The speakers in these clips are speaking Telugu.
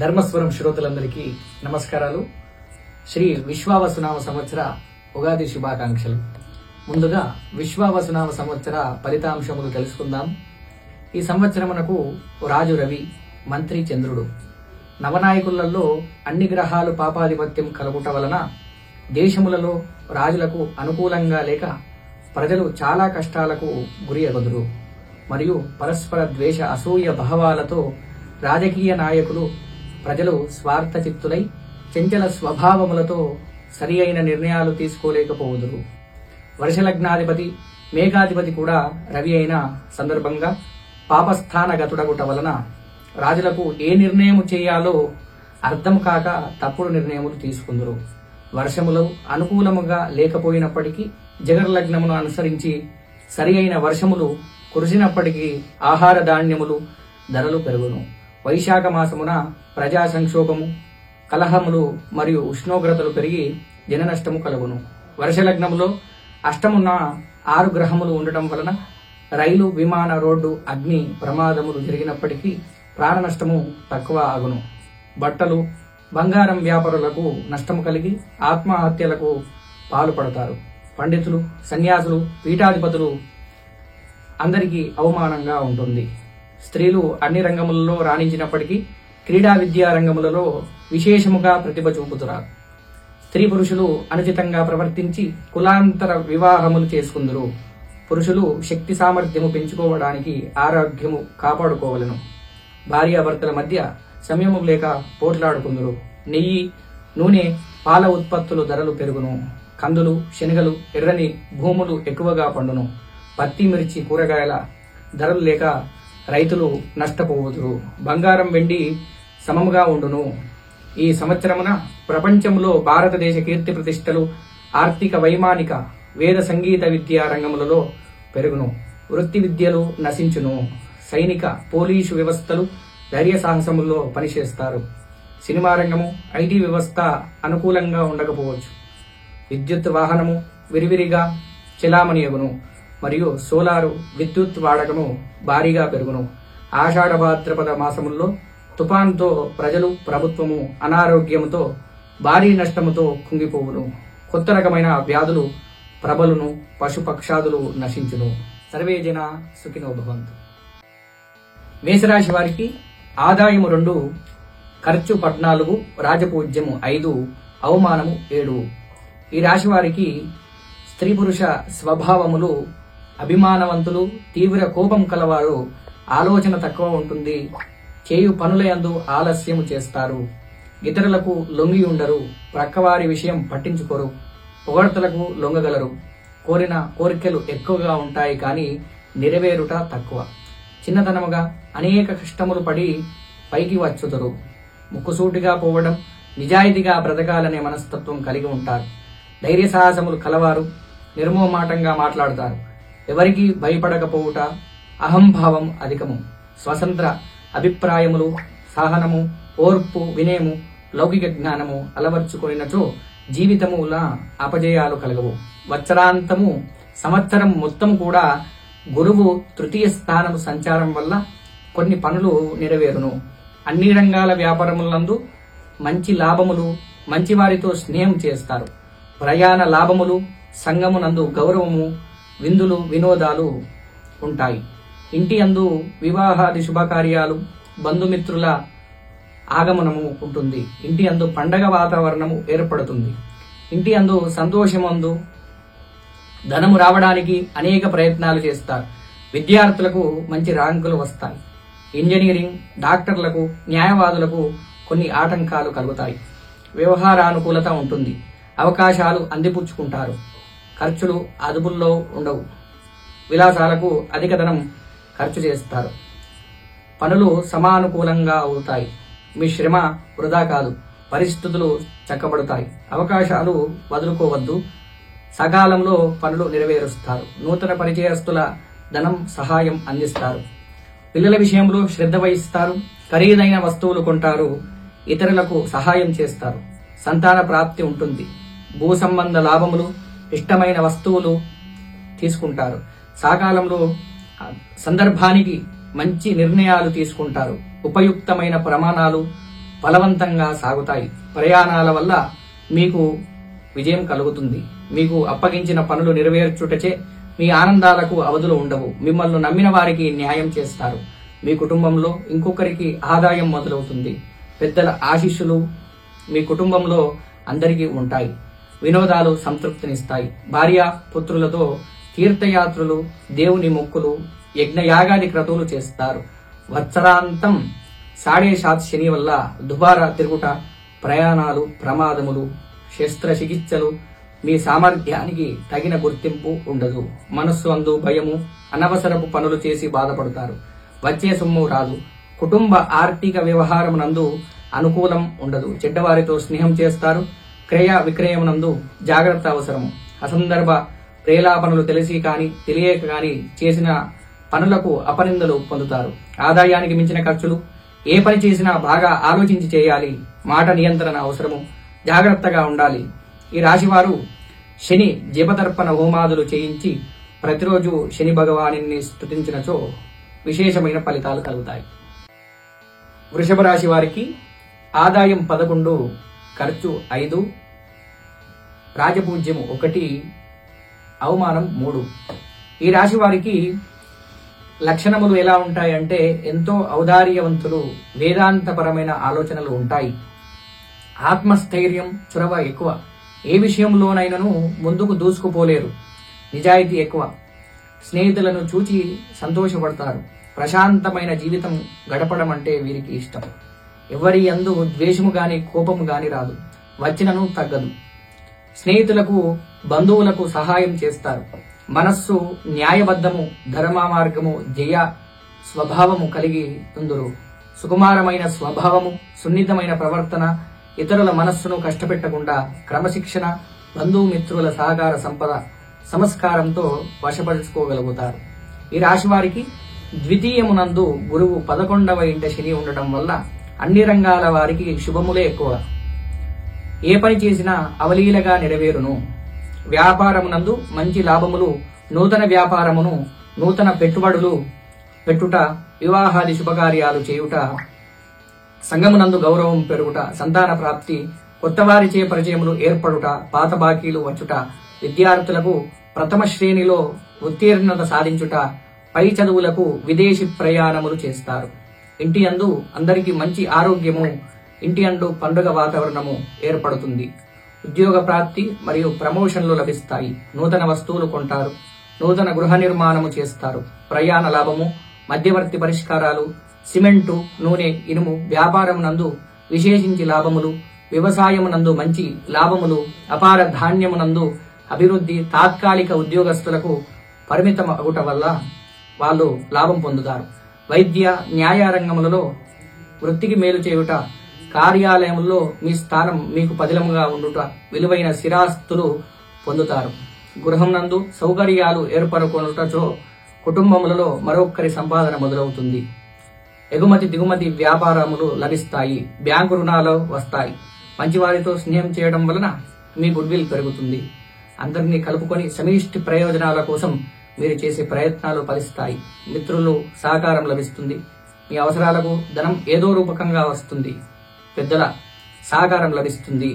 ధర్మస్వరం శ్రోతలందరికీ నమస్కారాలు. శ్రీ విశ్వావసునామ సంవత్సర ఉగాది శుభాకాంక్షలు. ముందుగా విశ్వావసునామ సంవత్సర ఫలితాంశములు తెలుసుకుందాం. ఈ సంవత్సరమునకు రాజు రవి, మంత్రి చంద్రుడు. నవనాయకులలో అన్ని గ్రహాలు పాపాధిపత్యం కలుగుట వలన దేశములలో రాజులకు అనుకూలంగా లేక ప్రజలు చాలా కష్టాలకు గురి అగుదురు. మరియు పరస్పర ద్వేష అసూయ భావాలతో రాజకీయ నాయకులు ప్రజలు స్వార్థ చిత్తులై చంచల స్వభావములతో సరి అయిన నిర్ణయాలు తీసుకోలేకపోవుదురు. వర్షలగ్నాధిపతి మేఘాధిపతి కూడా రవి అయిన సందర్భంగా పాపస్థానగతుడగుట వలన రాజులకు ఏ నిర్ణయం చేయాలో అర్థం కాక తప్పుడు నిర్ణయములు తీసుకుందురు. వర్షములు అనుకూలముగా లేకపోయినప్పటికీ జగర్లగ్నమును అనుసరించి సరి అయిన వర్షములు కురిసినప్పటికీ ఆహార ధాన్యములు ధరలు పెరుగును. వైశాఖ మాసమున ప్రజా సంక్షోభము, కలహములు మరియు ఉష్ణోగ్రతలు పెరిగి జన నష్టము కలుగును. వర్షలగ్నములో అష్టమున్న 6 గ్రహములు ఉండటం వలన రైలు, విమాన, రోడ్డు, అగ్ని ప్రమాదములు జరిగినప్పటికీ ప్రాణ నష్టము తక్కువ అగును. బట్టలు, బంగారం వ్యాపారులకు నష్టము కలిగి ఆత్మహత్యలకు పాల్పడతారు. పండితులు, సన్యాసులు, పీఠాధిపతులు అందరికీ అవమానంగా ఉంటుంది. స్త్రీలు అన్ని రంగములలో రాణించినప్పటికీ క్రీడా విద్యా రంగములలో విశేషముగా ప్రతిభ చూపుతున్నారు. స్త్రీ పురుషులు అనుచితంగా ప్రవర్తించి కులాంతర వివాహములు చేసుకుందరు. పురుషులు శక్తి సామర్థ్యము పెంచుకోవడానికి ఆరోగ్యము కాపాడుకోవలను. భార్యాభర్తల మధ్య సమయము లేక పోట్లాడుకుందరు. నెయ్యి, నూనె, పాల ఉత్పత్తులు ధరలు పెరుగును. కందులు, శనగలు, ఎర్రని భూములు ఎక్కువగా పండును. పత్తి, మిర్చి, కూరగాయల ధరలు లేక రైతులు నష్టపోవుదురు. బంగారం, వెండి సమముగా ఉండును. ఈ సంవత్సరమున ప్రపంచంలో భారతదేశ కీర్తి ప్రతిష్టలు ఆర్థిక, వైమానిక, వేద, సంగీత విద్యా రంగములలో పెరుగును. వృత్తి విద్యలు నశించును. సైనిక, పోలీసు వ్యవస్థలు ధైర్య సాహసముల్లో పనిచేస్తారు. సినిమా రంగము, ఐటీ వ్యవస్థ అనుకూలంగా ఉండకపోవచ్చు. విద్యుత్ వాహనము విరివిరిగా చెలామణియగును. మరియు సోలారు విద్యుత్ వాడకము భారీగా పెరుగును. ఆషాఢ భాద్రపద మాసముల్లో తుఫాన్తో ప్రజలు, ప్రభుత్వము అనారోగ్యముతో భారీ నష్టముతో కుంగిపోవును. కొత్త రకమైన వ్యాధులు ప్రబలును. పశుపక్షాదులు నశించును. సర్వే జన సుఖినో భవంతు. మేషరాశి వారికి ఆదాయము 2, ఖర్చు 14, రాజపూజ్యము 5, అవమానము 7. ఈ రాశి వారికి స్త్రీ పురుష స్వభావములు అభిమానవంతులు, తీవ్ర కోపం కలవారు, ఆలోచన తక్కువ ఉంటుంది, చేయు పనులయందు ఆలస్యము చేస్తారు, ఇతరులకు లొంగి ఉండరు, ప్రక్కవారి విషయం పట్టించుకోరు, పొగడ్తలకు లొంగగలరు. కోరిన కోరికలు ఎక్కువగా ఉంటాయి కానీ నెరవేరుట తక్కువ. చిన్నతనముగా అనేక కష్టములు పడి పైకి వచ్చుతారు. ముక్కుసూటిగా పోవడం, నిజాయితీగా బ్రతకాలనే మనస్తత్వం కలిగి ఉంటారు. ధైర్య సాహసములు కలవారు, నిర్మోమాటంగా మాట్లాడుతారు. ఎవరికి భయపడకపోవుట, అహంభావం అధికము. స్వతంత్ర అభిప్రాయములు, సహనము, ఓర్పు, వినయము, లౌకిక జ్ఞానము అలవర్చుకొనినచో జీవితముల అపజయాలు కలగవు. వత్సరాంతము సంవత్సరం మొత్తం కూడా గురువు తృతీయ స్థానము సంచారం వల్ల కొన్ని పనులు నెరవేరును. అన్ని రంగాల వ్యాపారములందు మంచి లాభములు, మంచి వారితో స్నేహం చేస్తారు. ప్రయాణ లాభములు, సంఘమునందు గౌరవము, విందులు, వినోదాలు ఉంటాయి. ఇంటి అందు వివాహాది శుభకార్యాలు, బంధుమిత్రుల ఆగమనము ఉంటుంది. ఇంటి అందు పండగ వాతావరణము ఏర్పడుతుంది. ఇంటి అందు సంతోషమందు ధనము రావడానికి అనేక ప్రయత్నాలు చేస్తారు. విద్యార్థులకు మంచి ర్యాంకులు వస్తాయి. ఇంజనీరింగ్, డాక్టర్లకు, న్యాయవాదులకు కొన్ని ఆటంకాలు కలుగుతాయి. వ్యవహారానుకూలత ఉంటుంది. అవకాశాలు అందిపుచ్చుకుంటారు. ఖర్చులు అదుపుల్లో ఉండవు. విలాసాలకు అధిక ధనం ఖర్చు చేస్తారు. పనులు సమానుకూలంగా అవుతాయి. మీ శ్రమ వృధా కాదు. పరిస్థితులు చక్కబడతాయి. అవకాశాలు వదులుకోవద్దు. సకాలంలో పనులు నెరవేరుస్తారు. నూతన పరిచయస్తుల ధనం సహాయం అందిస్తారు. పిల్లల విషయంలో శ్రద్ధ వహిస్తారు. ఖరీదైన వస్తువులు కొంటారు. ఇతరులకు సహాయం చేస్తారు. సంతాన ప్రాప్తి ఉంటుంది. భూ సంబంధ లాభములు, ఇష్టమైన వస్తువులు తీసుకుంటారు. సకాలంలో సందర్భానికి మంచి నిర్ణయాలు తీసుకుంటారు. ఉపయుక్తమైన ప్రమాణాలు బలవంతంగా సాగుతాయి. ప్రయాణాల వల్ల మీకు విజయం కలుగుతుంది. మీకు అప్పగించిన పనులు నెరవేర్చుటచే మీ ఆనందాలకు అవధులు ఉండవు. మిమ్మల్ని నమ్మిన వారికి న్యాయం చేస్తారు. మీ కుటుంబంలో ఇంకొకరికి ఆదాయం మొదలవుతుంది. పెద్దల ఆశీస్సులు మీ కుటుంబంలో అందరికీ ఉంటాయి. వినోదాలు సంతృప్తినిస్తాయి. భార్య పుత్రులతో తీర్థయాత్రలు, దేవుని మొక్కులు, యజ్ఞయాగాది క్రతువులు చేస్తారు. వత్సరాంతం 7.5 శని వల్ల దుబారా తిరుగుట, ప్రయాణాలు, ప్రమాదములు, శస్త్రచికిత్సలు, మీ సామర్థ్యానికి తగిన గుర్తింపు ఉండదు. మనస్సు అందు భయము, అనవసరపు పనులు చేసి బాధపడతారు. వచ్చే సొమ్ము రాదు. కుటుంబ ఆర్థిక వ్యవహారమునందు అనుకూలం ఉండదు. చెడ్డవారితో స్నేహం చేస్తారు. క్రయ విక్రయమునందు జాగ్రత్త అవసరము. అసందర్భ ప్రేలాపనలు తెలిసి కాని తెలియక కాని చేసిన పనులకు అపనిందలు పొందుతారు. ఆదాయానికి మించిన ఖర్చులు. ఏ పని చేసినా బాగా ఆలోచించి చేయాలి. మాట నియంత్రణ అవసరము. జాగ్రత్తగా ఉండాలి. ఈ రాశివారు శని జపతర్పణ హోమాదులు చేయించి ప్రతిరోజు శని భగవాని స్తుతించినచో విశేషమైన ఫలితాలు కలుగుతాయి. వృషభ రాశి వారికి ఆదాయం 11, ఖర్చు 5, రాజపూజ్యము 1, అవమానం 3. ఈ రాశి వారికి లక్షణములు ఎలా ఉంటాయంటే ఎంతో ఔదార్యవంతులు, వేదాంతపరమైన ఆలోచనలు ఉంటాయి. ఆత్మస్థైర్యం, చొరవ ఎక్కువ. ఏ విషయంలోనైనను ముందుకు దూసుకుపోలేరు. నిజాయితీ ఎక్కువ. స్నేహితులను చూచి సంతోషపడతారు. ప్రశాంతమైన జీవితం గడపడం అంటే వీరికి ఇష్టం. ఎవరి యందు ద్వేషము గాని కోపము గాని రాదు. వచ్చినను తగ్గదు. స్నేహితులకు బంధువులకు సహాయం చేస్తారు. మనస్సు న్యాయబద్ధము, ధర్మ మార్గము, జయ స్వభావము కలిగి ఉందురు. సుకుమారమైన స్వభావము, సున్నితమైన ప్రవర్తన, ఇతరుల మనస్సును కష్టపెట్టకుండా క్రమశిక్షణ, బంధుమిత్రుల సహకార సంపద, సంస్కారంతో వశపరుచుకోగలుగుతారు. ఈ రాశి వారికి ద్వితీయమునందు గురువు 11వ ఇంట శని ఉండటం వల్ల అన్ని రంగాల వారికి శుభములే ఎక్కువ. ఏ పని చేసినా అవలీలగా నెరవేరును. వ్యాపారమునందు మంచి లాభములు, నూతన వ్యాపారమును, నూతన పెట్టుబడులు పెట్టుట, వివాహాది శుభకార్యాలు చేయుట, సంఘమునందు గౌరవం పెరుగుట, సంతాన ప్రాప్తి, కొత్తవారిచే పరిచయములు ఏర్పడుట, పాత బాకీలు వచ్చుట, విద్యార్థులకు ప్రథమ శ్రేణిలో ఉత్తీర్ణత సాధించుట, పై చదువులకు విదేశీ ప్రయాణములు చేస్తారు. ఇంటి యందు అందరికీ మంచి ఆరోగ్యము, ఇంటి యందు పండుగ వాతావరణము ఏర్పడుతుంది. ఉద్యోగ ప్రాప్తి మరియు ప్రమోషన్లు లభిస్తాయి. నూతన వస్తువులు కొంటారు. నూతన గృహ నిర్మాణము చేస్తారు. ప్రయాణ లాభము, మధ్యవర్తి పరిష్కారాలు, సిమెంటు, నూనె, ఇనుము వ్యాపారమునందు విశేషించి లాభములు, వ్యవసాయమునందు మంచి లాభములు, అపార ధాన్యమునందు అభివృద్ధి, తాత్కాలిక ఉద్యోగస్తులకు పరిమితం అగుట వల్ల వాళ్ళు లాభం పొందుతారు. వైద్య న్యాయ రంగములలో వృత్తికి మేలు చేయుట, కార్యాలయంలో మీ స్థానం మీకు పదిలముగా ఉండుట, విలువైన స్థిరాస్తులు పొందుతారు. గృహం నందు సౌకర్యాలు ఏర్పరకొనుటచో కుటుంబములలో మరొక్కరి సంపాదన మొదలవుతుంది. ఎగుమతి దిగుమతి వ్యాపారములు లభిస్తాయి. బ్యాంకు రుణాలు వస్తాయి. మంచివారితో స్నేహం చేయడం వలన మీ గుడ్విల్ పెరుగుతుంది. అందరినీ కలుపుకొని సమిష్టి ప్రయోజనాల కోసం మీరు చేసే ప్రయత్నాలు ఫలిస్తాయి. మిత్రులు సహకారం లభిస్తుంది. మీ అవసరాలకు ధనం ఏదో రూపకంగా వస్తుంది. పెద్దల సహకారం లభిస్తుంది.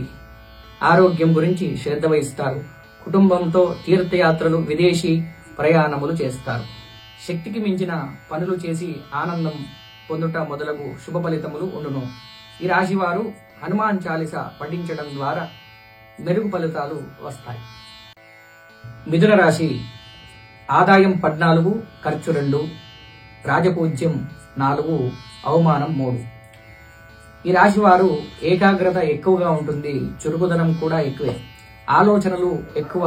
ఆరోగ్యం గురించి శ్రద్ధ వహిస్తారు. కుటుంబంతో తీర్థయాత్రలు, విదేశీ ప్రయాణములు చేస్తారు. శక్తికి మించిన పనులు చేసి ఆనందం పొందుట మొదలగు శుభ ఫలితములు ఉండును. ఈ రాశి వారు హనుమాన్ చాలీస పఠించడం ద్వారా మెరుగు ఫలితాలు వస్తాయి. మిథున రాశి ఆదాయం 14, ఖర్చు 2, రాజపూజ్యం 4, అవమానం 3. ఈ రాశి వారు ఏకాగ్రత ఎక్కువగా ఉంటుంది. చురుకుదనం కూడా ఎక్కువే. ఆలోచనలు ఎక్కువ.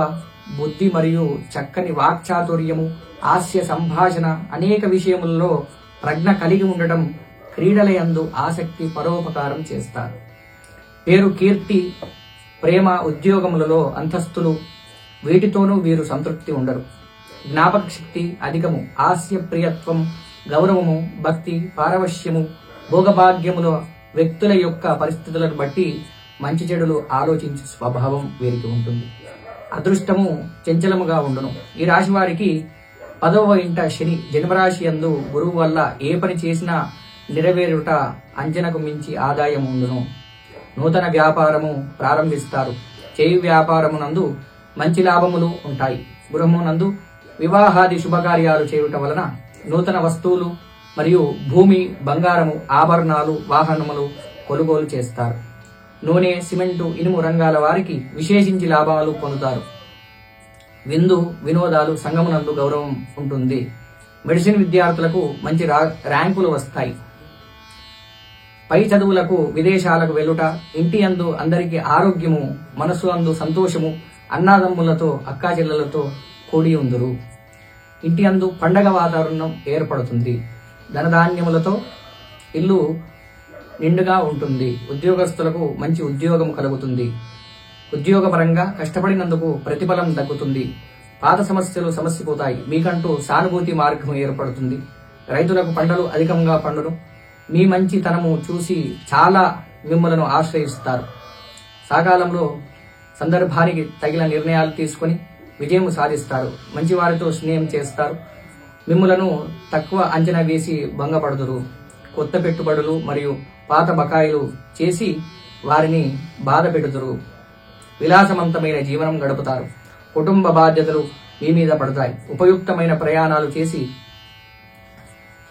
బుద్ధి మరియు చక్కని వాక్చాతుర్యము, హాస్య సంభాషణ, అనేక విషయములలో ప్రజ్ఞ కలిగి ఉండటం, క్రీడల యందు ఆసక్తి, పరోపకారం చేస్తారు. పేరు, కీర్తి, ప్రేమ, ఉద్యోగములలో అంతస్తులు, వీటితోనూ వీరు సంతృప్తి ఉండరు. జ్ఞాపక శక్తి అధికము. హాస్య ప్రియత్వం, గౌరవము, భక్తి, పారవశ్యము, భోగభాగ్యముల వ్యక్తుల యొక్క పరిస్థితులను బట్టి మంచి చెడులు ఆలోచించే స్వభావం వీరికి ఉంటుంది. అదృష్టము చంచలముగా ఉండును. ఈ రాశి వారికి 10వ ఇంట శని, జన్మరాశి యందు గురువు వల్ల ఏ పని చేసినా నెరవేరుట అంచనకు మించి ఆదాయం ఉండును. నూతన వ్యాపారము ప్రారంభిస్తారు. చేయు వ్యాపారమునందు మంచి లాభములు ఉంటాయి. గృహమునందు వివాహాది శుభకార్యాలు చేయుట వలన నూతన వస్తువులు మరియు భూమి, బంగారము, ఆభరణాలు, వాహనములు కొనుగోలు చేస్తారు. నూనె, సిమెంటు, ఇనుము రంగాల వారికి విశేషించి లాభాలు పొందుతారు. విందు వినోదాలు, సంఘమునందు గౌరవం ఉంటుంది. మెడిసిన్ విద్యార్థులకు మంచి ర్యాంకులు వస్తాయి. పై చదువులకు విదేశాలకు వెలుట, ఇంటి అందు అందరికీ ఆరోగ్యము, మనసు అందు సంతోషము, అన్నాదమ్ములతో అక్కాచెల్లెలతో కూడి ఉందురు. ఇంటి అందు పండగ వాతావరణం ఏర్పడుతుంది. ధనధాన్యములతో ఇల్లు నిండుగా ఉంటుంది. ఉద్యోగస్తులకు మంచి ఉద్యోగం కలుగుతుంది. ఉద్యోగపరంగా కష్టపడినందుకు ప్రతిఫలం దక్కుతుంది. పాత సమస్యలు సమసిపోతాయి. మీకంటూ సానుభూతి మార్గం ఏర్పడుతుంది. రైతులకు పంటలు అధికంగా పండును. మీ మంచితనము చూసి చాలా మిమ్మలను ఆశ్రయిస్తారు. సకాలంలో సందర్భానికి తగిన నిర్ణయాలు తీసుకుని విజయం సాధిస్తారు. మంచివారితో స్నేహం చేస్తారు. మిమ్మలను తక్కువ అంచనా వేసి భంగపడుదురు. కొత్త పెట్టుబడులు మరియు పాత బకాయిలు చేసి వారిని బాధ పెడుదురు. విలాసవంతమైన జీవనం గడుపుతారు. కుటుంబ బాధ్యతలు మీ మీద పడతాయి. ఉపయుక్తమైన ప్రయాణాలు చేసి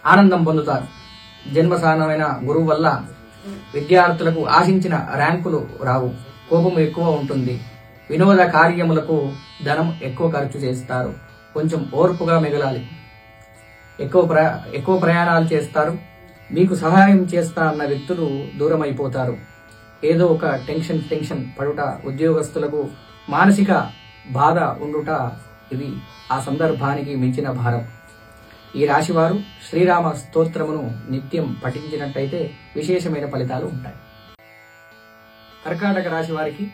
ఆనందం పొందుతారు. జన్మస్థానమైన గురువు వల్ల విద్యార్థులకు ఆశించిన ర్యాంకులు రావు. కోపం ఎక్కువ ఉంటుంది. వినోద కార్యములకు ధనం ఎక్కువ ఖర్చు చేస్తారు. కొంచెం ఓర్పుగా మిగలాలి. ఎక్కువ ప్రయాణాలు చేస్తారు. మీకు సహాయం చేస్తా అన్న వ్యక్తులు దూరం అయిపోతారు. ఏదో ఒక టెన్షన్ పడుట, ఉద్యోగస్తులకు మానసిక బాధ ఉండుట, ఇది ఆ సందర్భానికి మించిన భారం. ఈ రాశివారు శ్రీరామ స్తోత్రమును నిత్యం పఠించినట్టయితే విశేషమైన ఫలితాలు ఉంటాయి. కర్కాటక రాశి వారికి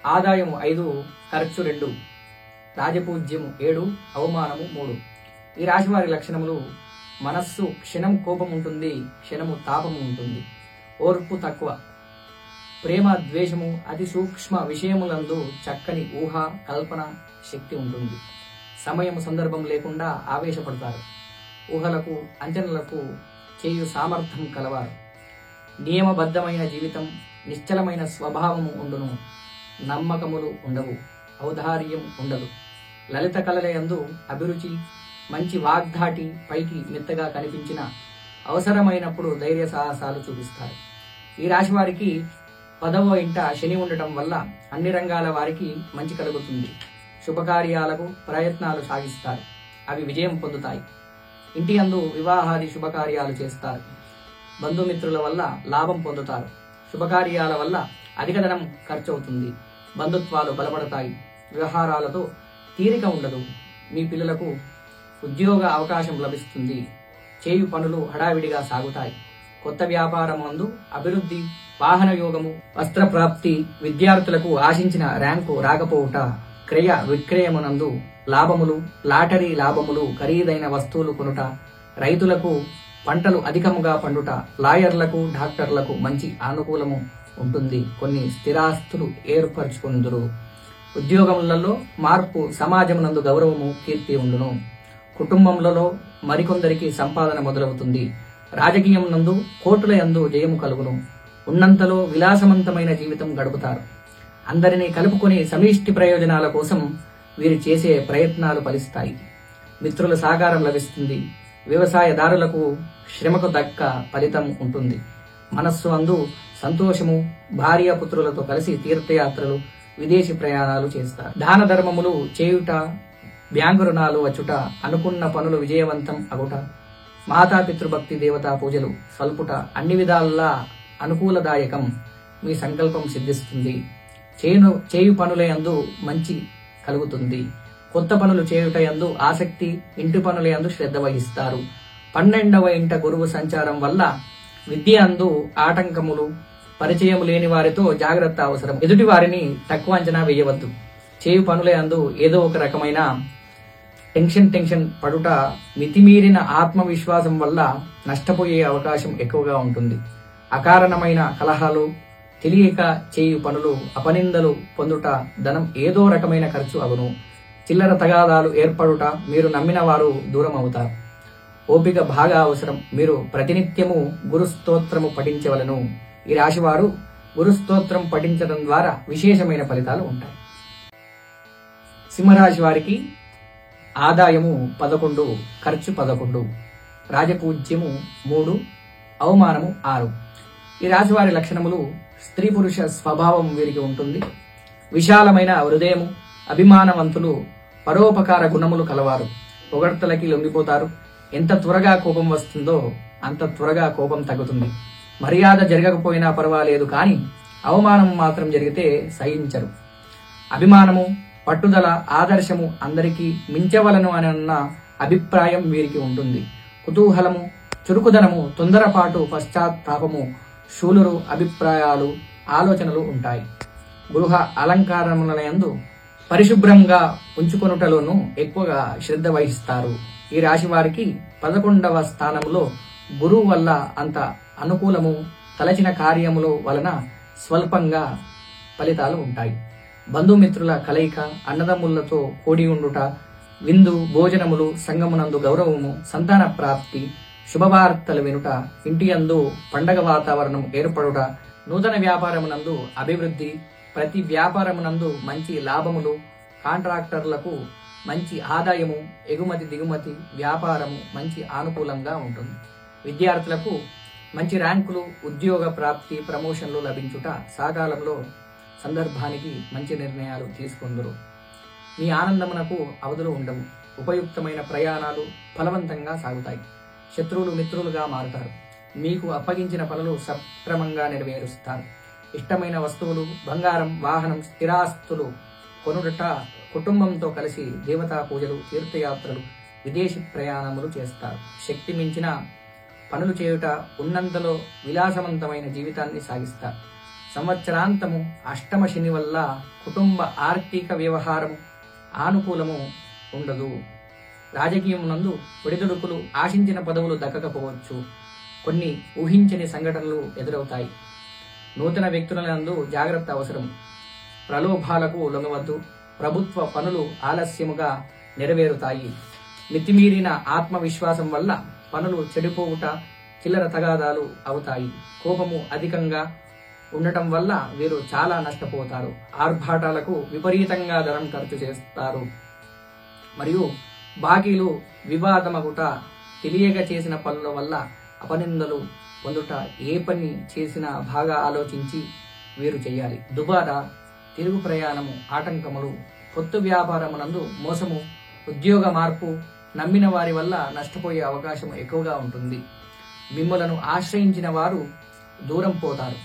ఆదాయము 5, ఖర్చు 2, రాజపూజ్యము 7, అవమానము 3. ఈ రాశి వారి లక్షణములు: మనస్సు క్షణం కోపం ఉంటుంది, క్షణము తాపము ఉంటుంది. ఓర్పు తక్కువ. ప్రేమ, ద్వేషము, అతి సూక్ష్మ విషయములందు చక్కని ఊహ, కల్పన శక్తి ఉంటుంది. సమయం, సందర్భం లేకుండా ఆవేశపడతారు. ఊహలకు, అంచనలకు చేయు సామర్థ్యం కలవారు. నియమబద్ధమైన జీవితం, నిశ్చలమైన స్వభావము ఉండును. నమ్మకములు ఉండవు. ఔదార్యం ఉండదు. లలిత కళలయందు అభిరుచి, మంచి వాగ్ధాటి, పైకి మెత్తగా కనిపించిన అవసరమైనప్పుడు ధైర్య సాహసాలు చూపిస్తారు. ఈ రాశి వారికి 10వ ఇంట శని ఉండటం వల్ల అన్ని రంగాల వారికి మంచి కలుగుతుంది. శుభకార్యాలకు ప్రయత్నాలు సాగిస్తారు. అవి విజయం పొందుతాయి. ఇంటి అందు వివాహాది శుభకార్యాలు చేస్తారు. బంధుమిత్రుల వల్ల లాభం పొందుతారు. శుభకార్యాల వల్ల అధిక ధనం ఖర్చవుతుంది. బంధుత్వాలు బలపడతాయి. వ్యవహారాలతో తీరిక ఉండదు. మీ పిల్లలకు ఉద్యోగ అవకాశం లభిస్తుంది. చేయు పనులు హడావిడిగా సాగుతాయి. కొత్త వ్యాపారం అందు అభివృద్ధి, వాహన యోగము, వస్త్ర ప్రాప్తి. విద్యార్థులకు ఆశించిన ర్యాంకు రాకపోవుట, క్రయ విక్రయమునందు లాభములు, లాటరీ లాభములు, ఖరీదైన వస్తువులు కొనుట, రైతులకు పంటలు అధికముగా పండుట, లాయర్లకు, డాక్టర్లకు మంచి అనుకూలము ఉంటుంది. కొన్ని స్థిరాస్తులు ఏర్పరచుకుందురు. ఉద్యోగములలో మార్పు, సమాజమునందు గౌరవము, కీర్తి ఉండును. కుటుంబములలో మరికొందరికి సంపాదన మొదలవుతుంది. రాజకీయం నందు, కోర్టుల యందు జయము కలుగును. ఉన్నంతలో విలాసవంతమైన జీవితం గడుపుతారు. అందరినీ కలుపుకొని సమిష్టి ప్రయోజనాల కోసం వీరు చేసే ప్రయత్నాలు ఫలిస్తాయి. మిత్రుల సహకారం లభిస్తుంది. వ్యవసాయదారులకు శ్రమకు దక్క ఫలితం ఉంటుంది. మనస్సు అందు సంతోషము, భార్య పుత్రులతో కలిసి తీర్థయాత్రలు, విదేశీ ప్రయాణాలు చేస్తారు. దాన ధర్మములు చేయుట, బ్యాంకు రుణాలు వచ్చుట, అనుకున్న పనులు విజయవంతం అగుట, మాతాపితృభక్తి, దేవతా పూజలు సల్పుట అన్ని విధాలా అనుకూలదాయకం. మీ సంకల్పం సిద్ధిస్తుంది. చేయు పనులయందు మంచి కలుగుతుంది. కొత్త పనులు చేయుట యందు ఆసక్తి, ఇంటి పనుల యందు శ్రద్ధ వహిస్తారు. 12వ ఇంట గురువు సంచారం వల్ల విద్య అందు ఆటంకములు, పరిచయం లేని వారితో జాగ్రత్త అవసరం. ఎదుటి వారిని తక్కువ అంచనా వేయవద్దు. చేయు పనుల యందు ఏదో ఒక రకమైన టెన్షన్ పడుట, మితిమీరిన ఆత్మవిశ్వాసం వల్ల నష్టపోయే అవకాశం ఎక్కువగా ఉంటుంది. అకారణమైన కలహాలు, తెలియక చేయు పనులు, అపనిందలు పొందుట, ధనం ఏదో రకమైన ఖర్చు అగును. చిల్లర తగాదాలు ఏర్పడుట, మీరు నమ్మిన వారు దూరం అవుతారు. ఓపిక బాగా అవసరం. మీరు ప్రతినిత్యము గురు స్తోత్రము పఠించవలను. ఈ రాశివారు గురు స్తోత్రం పఠించడం ద్వారా విశేషమైన ఫలితాలు ఉంటాయి. సింహరాశి వారికి ఆదాయము 11, ఖర్చు 11, రాజపూజ్యము 3, అవమానము 6. ఈ రాశి వారి లక్షణములు: స్త్రీ పురుష స్వభావం వీరికి ఉంటుంది. విశాలమైన హృదయము, అభిమానవంతులు, పరోపకార గుణములు కలవారు. పొగడ్తలకి లొంగిపోతారు. ఎంత త్వరగా కోపం వస్తుందో అంత త్వరగా కోపం తగ్గుతుంది. మర్యాద జరగకపోయినా పర్వాలేదు, కానీ అవమానం మాత్రం జరిగితే సహించరు. అభిమానము, పట్టుదల, ఆదర్శము అందరికీ మించవలను అన్న అభిప్రాయం వీరికి ఉంటుంది. కుతూహలము, చురుకుదనము, తొందరపాటు, పశ్చాత్తాపము, శూలురు అభిప్రాయాలు, ఆలోచనలు ఉంటాయి. గృహ అలంకారములయందు పరిశుభ్రంగా ఉంచుకొనుటలోనూ ఎక్కువగా శ్రద్ధ వహిస్తారు. ఈ రాశి వారికి 11వ స్థానంలో గురువు వల్ల అంత అనుకూలము, తలచిన కార్యముల వలన స్వల్పంగా ఫలితాలు ఉంటాయి. బంధుమిత్రుల కలయిక, అన్నదమ్ములతో కూడి ఉండుట, విందు భోజనములు, సంగమునందు గౌరవము, సంతాన ప్రాప్తి, శుభవార్తలు వినుట, ఇంటి యందు పండగ వాతావరణం ఏర్పడుట, నూతన వ్యాపారమునందు అభివృద్ధి, ప్రతి వ్యాపారమునందు మంచి లాభములు, కాంట్రాక్టర్లకు మంచి ఆదాయము, ఎగుమతి దిగుమతి వ్యాపారము మంచి అనుకూలంగా ఉంటుంది. విద్యార్థులకు మంచి ర్యాంకులు, ఉద్యోగ ప్రాప్తి, ప్రమోషన్లు లభించుట, సకాలంలో సందర్భానికి మంచి నిర్ణయాలు తీసుకొందురు. మీ ఆనందమునకు అవధులు ఉండవు. ఉపయుక్తమైన ప్రయాణాలు ఫలవంతంగా సాగుతాయి. శత్రువులు మిత్రులుగా మారుతారు. మీకు అప్పగించిన పనులు సక్రమంగా నెరవేరుస్తారు. ఇష్టమైన వస్తువులు, బంగారం, వాహనం, స్థిరాస్తులు కొనుట, కుటుంబంతో కలిసి దేవతా పూజలు, తీర్థయాత్రలు, విదేశీ ప్రయాణములు చేస్తారు. శక్తి మించిన పనులు చేయుట, ఉన్నంతలో విలాసవంతమైన జీవితాన్ని సాగిస్తారు. సంవత్సరాంతము అష్టమ శని వల్ల కుటుంబ ఆర్థిక వ్యవహారము ఆనుకూలము ఉండదు. రాజకీయమునందు ఒడిదుడుకులు, ఆశించిన పదవులు దక్కకపోవచ్చు. కొన్ని ఊహించని సంఘటనలు ఎదురవుతాయి. నూతన వ్యక్తులందు జాగ్రత్త అవసరం. ప్రలోభాలకు లొంగవద్దు. ప్రభుత్వ పనులు ఆలస్యముగా నెరవేరుతాయి. మితిమీరిన ఆత్మవిశ్వాసం వల్ల పనులు చెడిపోవుట, చిల్లర తగాదాలు అవుతాయి. కోపము అధికంగా ఉండటం వల్ల వీరు చాలా నష్టపోతారు. ఆర్భాటాలకు విపరీతంగా ధనం ఖర్చు చేస్తారు. మరియు బాకీలు వివాదమగుట, తెలియక చేసిన పనుల వల్ల అపనిందలు పొందుట, ఏ పని చేసినా బాగా ఆలోచించి వీరు చేయాలి. దుబారా, తిరుగు ప్రయాణము, ఆటంకములు, కొత్త వ్యాపారమునందు మోసము, ఉద్యోగ మార్పు, నమ్మిన వారి వల్ల నష్టపోయే అవకాశం ఎక్కువగా ఉంటుంది. మిమ్మలను ఆశ్రయించిన వారు దూరం పోతారు.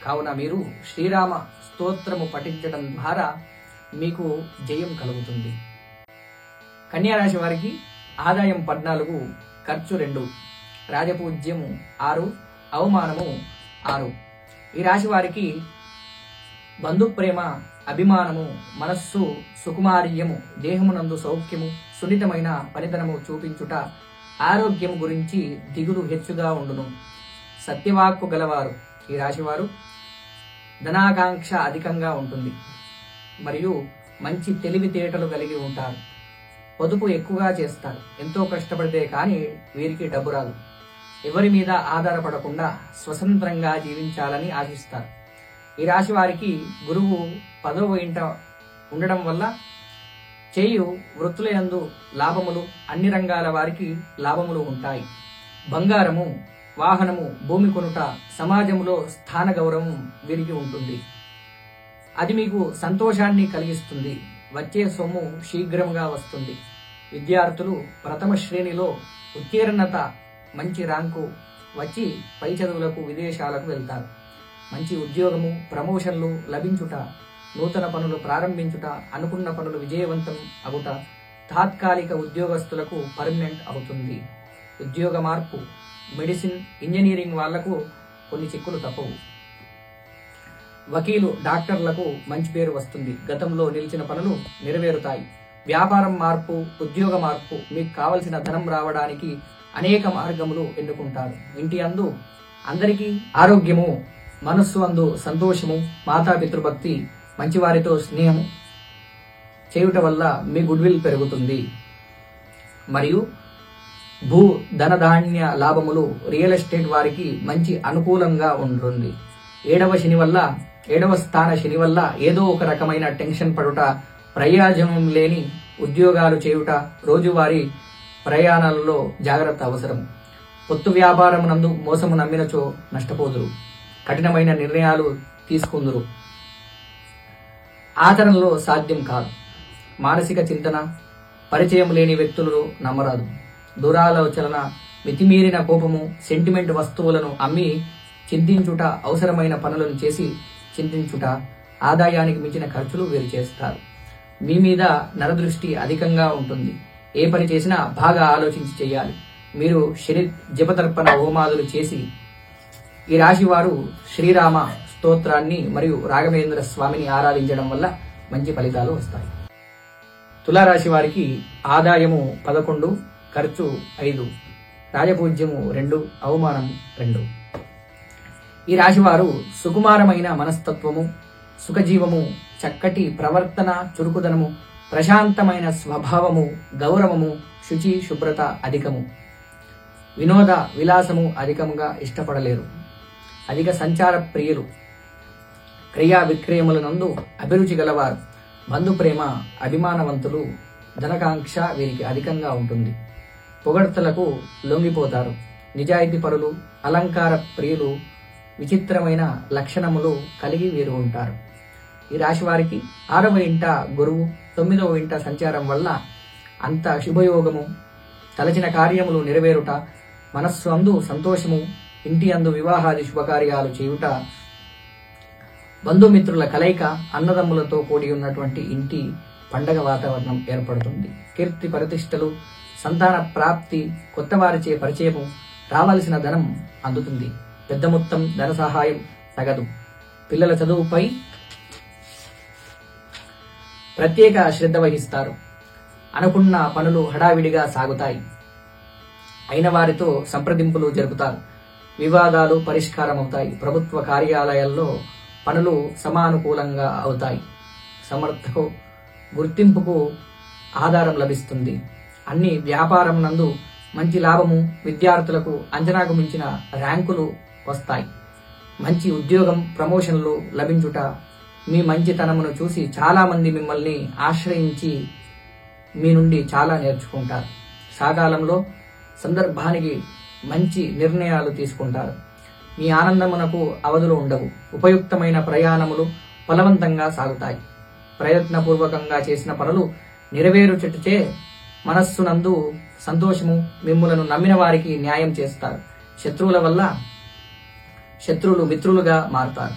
కావున మీరు శ్రీరామ స్తోత్రము పఠించడం ద్వారా మీకు జయం కలుగుతుంది. కన్యా రాశి వారికి ఆదాయం 14, ఖర్చు 2, రాజపూజ్యము 6, అవమానము 6. ఈ రాశి వారికి బంధుప్రేమ, అభిమానము, మనస్సు సుకుమార్యము, దేహమునందు సౌఖ్యము, సున్నితమైన పనితనము చూపించుట, ఆరోగ్యము గురించి దిగులు హెచ్చుగా ఉండును. సత్యవాక్కు గలవారు. ఈ రాశివారు ధనాకాంక్ష అధికంగా ఉంటుంది మరియు మంచి తెలివితేటలు కలిగి ఉంటారు. పొదుపు ఎక్కువగా చేస్తారు. ఎంతో కష్టపడితే కానీ వీరికి డబ్బు రాదు. ఎవరి మీద ఆధారపడకుండా స్వతంత్రంగా జీవించాలని ఆశిస్తారు. ఈ రాశి వారికి గురువు 10వ ఇంట ఉండడం వల్ల చేయు వృత్తుల యందు లాభములు, అన్ని రంగాల వారికి లాభములు ఉంటాయి. బంగారము, వాహనము, భూమి కొనుట, సమాజంలో స్థాన గౌరవం వీరికి ఉంటుంది. అది మీకు సంతోషాన్ని కలిగిస్తుంది. వచ్చే సొమ్ము శీఘ్రంగా వస్తుంది. విద్యార్థులు ప్రథమ శ్రేణిలో ఉత్తీర్ణత, మంచి ర్యాంకు వచ్చి పై చదువులకు, విదేశాలకు వెళ్తారు. మంచి ఉద్యోగము, ప్రమోషన్లు లభించుట, నూతన పనులు ప్రారంభించుట, అనుకున్న పనులు విజయవంతం అగుట, తాత్కాలిక ఉద్యోగస్తులకు పర్మనెంట్ అవుతుంది. ఉద్యోగ మార్పు, మెడిసిన్, ఇంజనీరింగ్ వాళ్లకు కొన్ని చిక్కులు తప్పవు. వకీలు, డాక్టర్లకు మంచి పేరు వస్తుంది. గతంలో నిలిచిన పనులు నెరవేరుతాయి. వ్యాపారం మార్పు, ఉద్యోగ మార్పు, మీకు కావలసిన ధనం రావడానికి అనేక మార్గములు ఎన్నుకుంటారు. ఇంటి అందు అందరికీ ఆరోగ్యము, మనస్సు అందు సంతోషము, మాతాపితృభక్తి, మంచివారితో స్నేహము చేయుట వల్ల మీ గుడ్ విల్ పెరుగుతుంది. మరియు భూ ధనధాన్య లాభములు రియల్ ఎస్టేట్ వారికి మంచి అనుకూలంగా ఉంటుంది. ఏడవ స్థాన శని వల్ల ఏదో ఒక రకమైన టెన్షన్ పడుట, ప్రయోజనం లేని ఉద్యోగాలు చేయుట, రోజువారీ ప్రయాణాలలో జాగ్రత్త అవసరం. పొత్తు వ్యాపారమునందు మోసము నమ్మినచో నష్టపోదురు. కఠినమైన నిర్ణయాలు తీసుకుందురు. ఆచరణలో సాధ్యం కాదు. మానసిక చింతన, పరిచయం లేని వ్యక్తులను నమ్మరాదు. దురాలోచన, మితిమీరిన కోపము, సెంటిమెంట్ వస్తువులను అమ్మి చింతించుట, అవసరమైన పనులను చేసి చింతించుట, ఆదాయానికి మించిన ఖర్చులు వీరు చేస్తారు. మీ మీద నరదృష్టి అధికంగా ఉంటుంది. ఏ పని చేసినా బాగా ఆలోచించి చేయాలి. మీరు శని జపతర్పణ హోమాదులు చేసి ఈ రాశి వారు శ్రీరామ స్తోత్రాన్ని మరియు రాఘవేంద్ర స్వామిని ఆరాధించడం వల్ల మంచి ఫలితాలు వస్తాయి. తులారాశి వారికి ఆదాయము 11, ఖర్చు 5, రాజపూజ్యము 2, అవమానం 2. ఈ రాశివారు సుకుమారమైన మనస్తత్వము, సుఖజీవము, చక్కటి ప్రవర్తన, చురుకుదనము, ప్రశాంతమైన స్వభావము, గౌరవము, శుచి శుభ్రత అధికము. వినోద విలాసము అధికముగా ఇష్టపడలేరు. అధిక సంచార ప్రియులు. క్రియా విక్రయములనందు అభిరుచి గలవారు. బంధుప్రేమ, అభిమానవంతులు. ధనకాంక్ష వీరికి అధికంగా ఉంటుంది. పొగడ్తలకు లొంగిపోతారు. నిజాయితీ పరులు, అలంకార ప్రియులు. విచిత్రమైన లక్షణములు కలిగి వీరు ఉంటారు. ఈ రాశి వారికి 6వ ఇంట గురువు, 9వ ఇంట సంచారం వల్ల అంత శుభయోగము, తలచిన కార్యములు నెరవేరుట, మనస్సు అందు సంతోషము, ఇంటి అందు వివాహాది శుభకార్యాలు చేయుట, బంధుమిత్రుల కలయిక, అన్నదమ్ములతో కూడి ఉన్నటువంటి ఇంటి పండగ వాతావరణం ఏర్పడుతుంది. కీర్తి ప్రతిష్టలు, సంతాన ప్రాప్తి, కొత్త వారిచే పరిచయము, రావాల్సిన ధనం అందుతుంది. పెద్ద మొత్తం ధన సహాయం తగదు. పిల్లల చదువుపై ప్రత్యేక శ్రద్ధ వహిస్తారు. అనుకున్న పనులు హడావిడిగా సాగుతాయి. అయిన వారితో సంప్రదింపులు జరుపుతారు. వివాదాలు పరిష్కారం అవుతాయి. ప్రభుత్వ కార్యాలయాల్లో పనులు సమానుకూలంగా అవుతాయి. సమర్థకు గుర్తింపుకు ఆధారం లభిస్తుంది. అన్ని వ్యాపారం నందు మంచి లాభము, విద్యార్థులకు అంచనాకు మించిన ర్యాంకులు వస్తాయి. మంచి ఉద్యోగం, ప్రమోషన్లు లభించుట, మీ మంచితనమును చూసి చాలా మంది మిమ్మల్ని ఆశ్రయించి మీ నుండి చాలా నేర్చుకుంటారు. సకాలంలో సందర్భానికి మంచి నిర్ణయాలు తీసుకుంటారు. మీ ఆనందమునకు అవధులు ఉండవు. ఉపయుక్తమైన ప్రయాణములు ఫలవంతంగా సాగుతాయి. ప్రయత్నపూర్వకంగా చేసిన పనులు నెరవేరుచుటచే మనస్సునందు సంతోషము, మిమ్ములను నమ్మిన వారికి న్యాయం చేస్తారు. శత్రువుల వల్ల శత్రువులు మిత్రులుగా మారుతారు.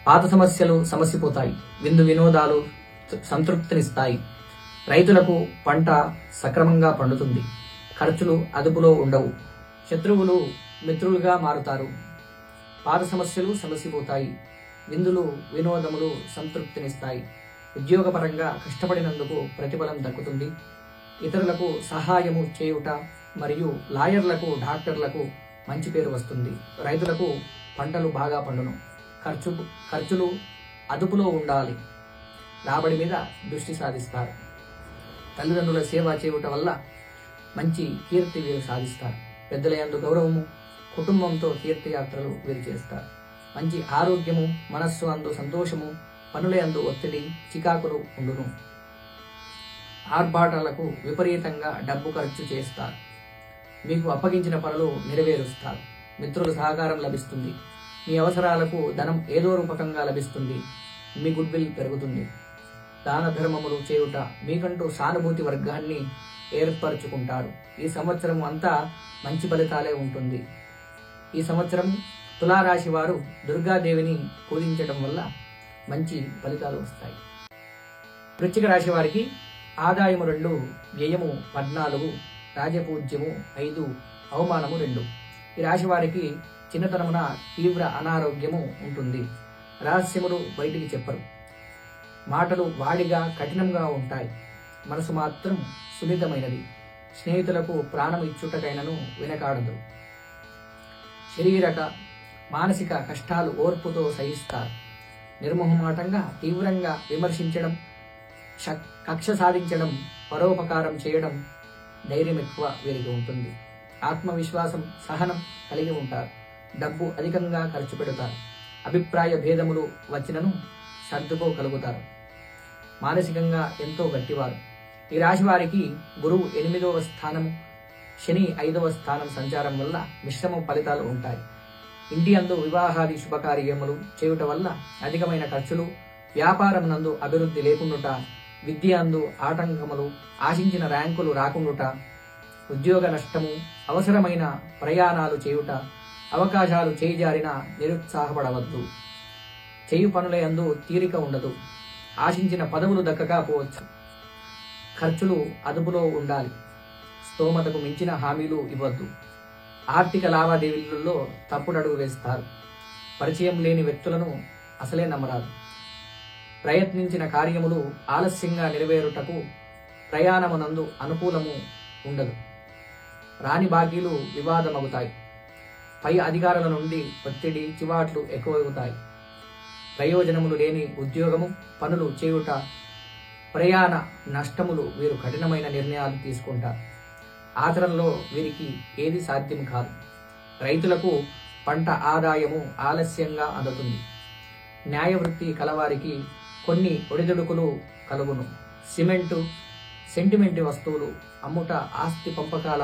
పాత సమస్యలు సమసిపోతాయి. విందు వినోదాలు సంతృప్తినిస్తాయి. రైతులకు పంట సక్రమంగా పండుతుంది. ఖర్చులు అదుపులో ఉండవు. శత్రువులు మిత్రులుగా మారుతారు. పాత సమస్యలు సమసిపోతాయి. విందులు వినోదములు సంతృప్తినిస్తాయి. ఉద్యోగపరంగా కష్టపడినందుకు ప్రతిఫలం దక్కుతుంది. ఇతరులకు సహాయము చేయుట మరియు లాయర్లకు, డాక్టర్లకు మంచి పేరు వస్తుంది. రైతులకు పంటలు బాగా పండును. ఖర్చులు అదుపులో ఉండాలి. రాబడి మీద దృష్టి సాధిస్తారు. తల్లిదండ్రుల సేవ చేయుట వల్ల మంచి కీర్తి వీరు సాధిస్తారు. పెద్దల యందు గౌరవము, కుటుంబంతో తీర్థయాత్రలు వీరు చేస్తారు. మంచి ఆరోగ్యము, మనస్సు అందు సంతోషము, పనుల యందు ఒత్తిడి, చికాకులు ఉండును. ఆర్భాటాలకు విపరీతంగా డబ్బు ఖర్చు చేస్తారు. మీకు అప్పగించిన పనులు నెరవేరుస్తారు. మిత్రుల సహకారం లభిస్తుంది. మీ అవసరాలకు ధనం ఏదో రూపకంగా లభిస్తుంది. మీ గుడ్ విల్ పెరుగుతుంది. దాన ధర్మములు చేయుట, మీకంటూ సానుభూతి వర్గాన్ని ఏర్పరచుకుంటారు. ఈ సంవత్సరం అంతా మంచి ఫలితాలే ఉంటుంది. ఈ సంవత్సరం తులారాశి వారు దుర్గాదేవిని పూజించడం వల్ల మంచి ఫలితాలు వస్తాయి. వృశ్చిక రాశి వారికి ఆదాయము 2, వ్యయము 14, రాజపూజ్యము 5, అవమానము 2. ఈ రాశి వారికి చిన్నతనమున తీవ్ర అనారోగ్యము ఉంటుంది. రహస్యములు బయటికి చెప్పరు. మాటలు వాడిగా కఠినంగా ఉంటాయి. మనసు మాత్రం సున్నితమైనది. స్నేహితులకు ప్రాణం ఇచ్చుటకైనను వెనకాడదు. శరీరక మానసిక కష్టాలు ఓర్పుతో సహిస్తారు. నిర్మోహమాటంగా తీవ్రంగా విమర్శించడం, కక్ష సాధించడం, పరోపకారం చేయడం, ధైర్యం ఎక్కువ వీరికి ఉంటుంది. ఆత్మవిశ్వాసం, సహనం కలిగి ఉంటారు. డబ్బు అధికంగా ఖర్చు పెడతారు. అభిప్రాయ భేదములు వచ్చినను సర్దుకోగలుగుతారు. మానసికంగా ఎంతో గట్టివారు. ఈ రాశి వారికి గురువు 8వ స్థానం, శని 5వ స్థానం సంచారం వల్ల మిశ్రమ ఫలితాలు ఉంటాయి. ఇంటి అందు వివాహాది శుభకార్యములు చేయుట వల్ల అధికమైన ఖర్చులు, వ్యాపారం నందు అభివృద్ధి లేకుండుట, విద్య అందు ఆటంకములు, ఆశించిన ర్యాంకులు రాకుండుట, ఉద్యోగ నష్టము, అవసరమైన ప్రయాణాలు చేయుట, అవకాశాలు చేయిజారిన నిరుత్సాహపడవద్దు. చేయు పనుల యందు తీరిక ఉండదు. ఆశించిన పదవులు దక్కకపోవచ్చు. ఖర్చులు అదుపులో ఉండాలి. స్తోమతకు మించిన హామీలు ఇవ్వద్దు. ఆర్థిక లావాదేవీలలో తప్పుడడుగు వేస్తారు. పరిచయం లేని వ్యక్తులను అసలే నమ్మరాదు. ప్రయత్నించిన కార్యములు ఆలస్యంగా నెరవేరుటకు ప్రయాణమునందు అనుకూలము ఉండదు. రాని బాకీలు వివాదమవుతాయి. పై అధికారుల నుండి ఒత్తిడి, చివాట్లు ఎక్కువవుతాయి. ప్రయోజనములు లేని ఉద్యోగము, పనులు చేయుట, ప్రయాణ నష్టములు వీరు కఠినమైన నిర్ణయాలు తీసుకుంటారు. ఆచరణలో వీరికి ఏది సాధ్యం కాదు. రైతులకు పంట ఆదాయము ఆలస్యంగా అందుతుంది. న్యాయవృత్తి కలవారికి కొన్ని ఒడిదుడుకులు కలుగును. సిమెంటు, సెంటిమెంట్ వస్తువులు అమ్ముట, ఆస్తి పంపకాల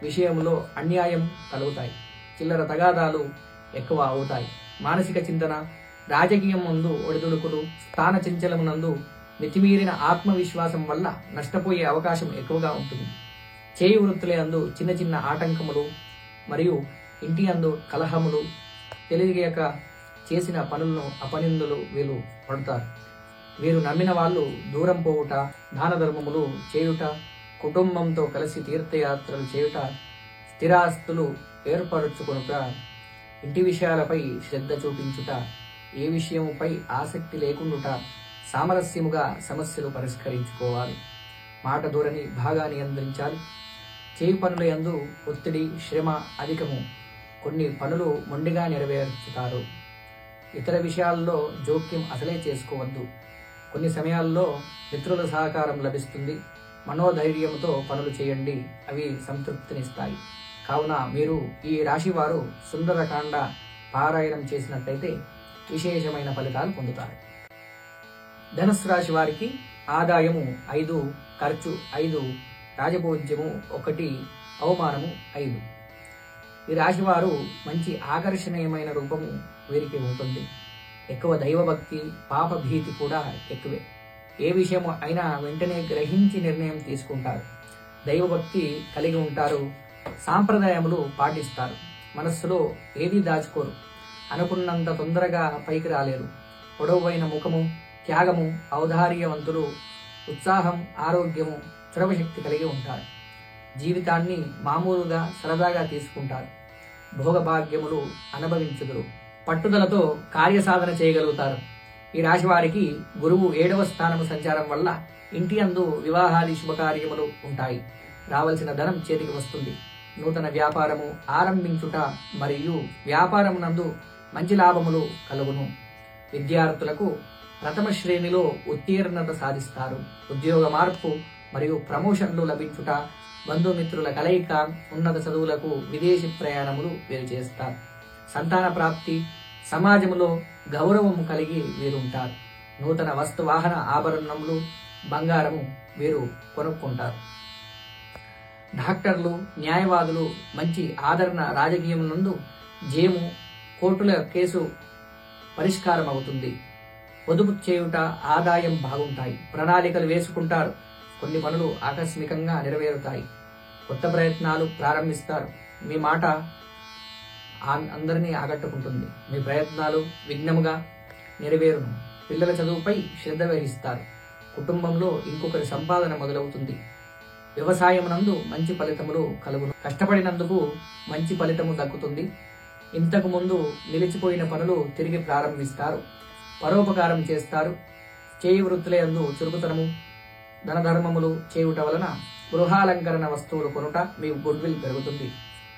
విషయంలో అన్యాయం కలుగుతాయి. చిల్లర తగాదాలు ఎక్కువ అవుతాయి. మానసిక చింతన, రాజకీయం ముందు ఒడిదుడుకులు, స్థాన చంచలమునందు మితిమీరిన ఆత్మవిశ్వాసం వల్ల నష్టపోయే అవకాశం ఎక్కువగా ఉంటుంది. చేయి వృత్తులే అందు చిన్న చిన్న ఆటంకములు మరియు ఇంటి అందు కలహములు, తెలియక చేసిన పనులను అపనిందులు వీరు పడతారు. వీరు నమ్మిన వాళ్ళు దూరం పోవుట, దాన ధర్మములు చేయుట, కుటుంబంతో కలిసి తీర్థయాత్రలు చేయుట, స్థిరాస్తులు ఏర్పరచుకొనుట, ఇంటి విషయాలపై శ్రద్ధ చూపించుట, ఏ విషయముపై ఆసక్తి లేకుండుట, సామరస్యముగా సమస్యలు పరిష్కరించుకోవాలి. మాట ధోరణి బాగా నియంత్రించాలి. చేయి పనుల యందు ఒత్తిడి, శ్రమ అధికము. కొన్ని పనులు మొండిగా నెరవేర్చుతారు. ఇతర విషయాల్లో జోక్యం అసలే చేసుకోవద్దు. కొన్ని సమయాల్లో మిత్రుల సహకారం లభిస్తుంది. మనోధైర్యంతో పనులు చేయండి, అవి సంతృప్తినిస్తాయి. కావున మీరు ఈ రాశి వారు సుందరకాండ పారాయణం చేసినట్లయితే విశేషమైన ఫలితాలు పొందుతారు. ధనుస్సు రాశి వారికి ఆదాయము 5, ఖర్చు 5, రాజభోజ్యము 1, అవమానము 5. ఈ రాశి వారు మంచి ఆకర్షణీయమైన రూపము వీరికి ఉంటుంది. ఎక్కువ దైవభక్తి, పాప భీతి కూడా ఎక్కువే. ఏ విషయము అయినా వెంటనే గ్రహించి నిర్ణయం తీసుకుంటారు. దైవభక్తి కలిగి ఉంటారు. సాంప్రదాయములు పాటిస్తారు. మనస్సులో ఏదీ దాచుకోరు. అనుకున్నంత తొందరగా పైకి రాలేరు. పొడవైన ముఖము, త్యాగము, ఔదార్యవంతులు, ఉత్సాహం, ఆరోగ్యము, చొరవశక్తి కలిగి ఉంటారు. జీవితాన్ని మామూలుగా సరదాగా తీసుకుంటారు. భోగభాగ్యములు అనుభవించుదురు. పట్టుదలతో కార్యసాధన చేయగలుగుతారు. ఈ రాశి వారికి గురువు 7వ స్థానము సంచారం వల్ల ఇంటి అందు వివాహాది శుభకార్యములు ఉంటాయి. రావలసిన ధనం చేతికి వస్తుంది. నూతన వ్యాపారము ఆరంభించుట మరియు వ్యాపారమునందు మంచి లాభములు కలుగును. విద్యార్థులకు ప్రథమ శ్రేణిలో ఉత్తీర్ణత సాధిస్తారు. ఉద్యోగ మార్పు మరియు ప్రమోషన్లు లభించుట, బంధుమిత్రుల కలయిక, ఉన్నత చదువులకు విదేశీ ప్రయాణములు వీరు చేస్తారు. సంతాన ప్రాప్తి, సమాజములో గౌరవము కలిగి వీరుంటారు. నూతన వస్తు వాహన ఆభరణములు, బంగారము వీరు కొనుక్కుంటారు. డాక్టర్లు, న్యాయవాదులు మంచి ఆదరణ. రాజకీయం నందు జేము, కోర్టుల కేసు పరిష్కారం అవుతుంది. పొదుపు చేయుట, ఆదాయం బాగుంటాయి. ప్రణాళికలు వేసుకుంటారు. కొన్ని పనులు ఆకస్మికంగా నెరవేరుతాయి. కొత్త ప్రయత్నాలు ప్రారంభిస్తారు. మీ మాట అందరినీ ఆకట్టుకుంటుంది. మీ ప్రయత్నాలు విఘ్నముగా నెరవేరును. పిల్లల చదువుపై శ్రద్ధ వహిస్తారు. కుటుంబంలో ఇంకొకరి సంపాదన మొదలవుతుంది. వ్యవసాయమునందు మంచి ఫలితములు కలుగును. కష్టపడినందుకు మంచి ఫలితము దక్కుతుంది. ఇంతకు ముందు నిలిచిపోయిన పనులు తిరిగి ప్రారంభిస్తారు. పరోపకారం చేస్తారు. చేయి వృత్తులందు చురుకుతనము, ధనధర్మములు చేయుట వలన గృహాలంకరణ వస్తువులు కొనుట మీ గుడ్విల్ పెరుగుతుంది.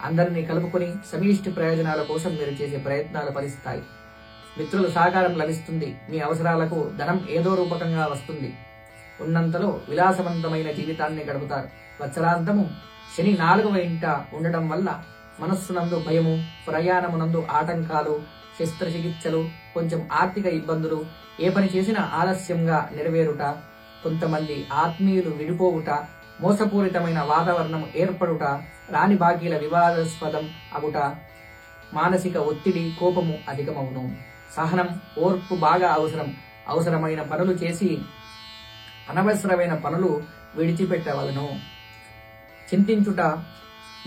అందరినీ కలుపుకొని సమిష్టి ప్రయోజనాల కోసం మీరు చేసే ప్రయత్నాలు ఫలిస్తాయి. మిత్రుల సహకారం లభిస్తుంది. మీ అవసరాలకు ధనం ఏదో రూపకంగా వస్తుంది. ఉన్నంతలో విలాసవంతమైన జీవితాన్ని గడుపుతారు. వత్సరాంతము శని 4వ ఇంట ఉండడం వల్ల మనస్సునందు భయము, ప్రయాణమునందు ఆటంకాలు, శస్త్రచికిత్సలు, కొంచెం ఆర్థిక ఇబ్బందులు, ఏ పని చేసినా ఆలస్యంగా నెరవేరుట, కొంతమంది ఆత్మీయులు విడిపోవుట, మోసపూరితమైన వాతావరణం ఏర్పడుట, రాని బాకీల వివాదాస్పదం అగుట, మానసిక ఒత్తిడి, కోపము అధికమవును. సహనం, ఓర్పు బాగా అవసరం. అవసరమైన పనులు చేసి అనవసరమైన పనులు విడిచిపెట్టవలను. చింతించుట,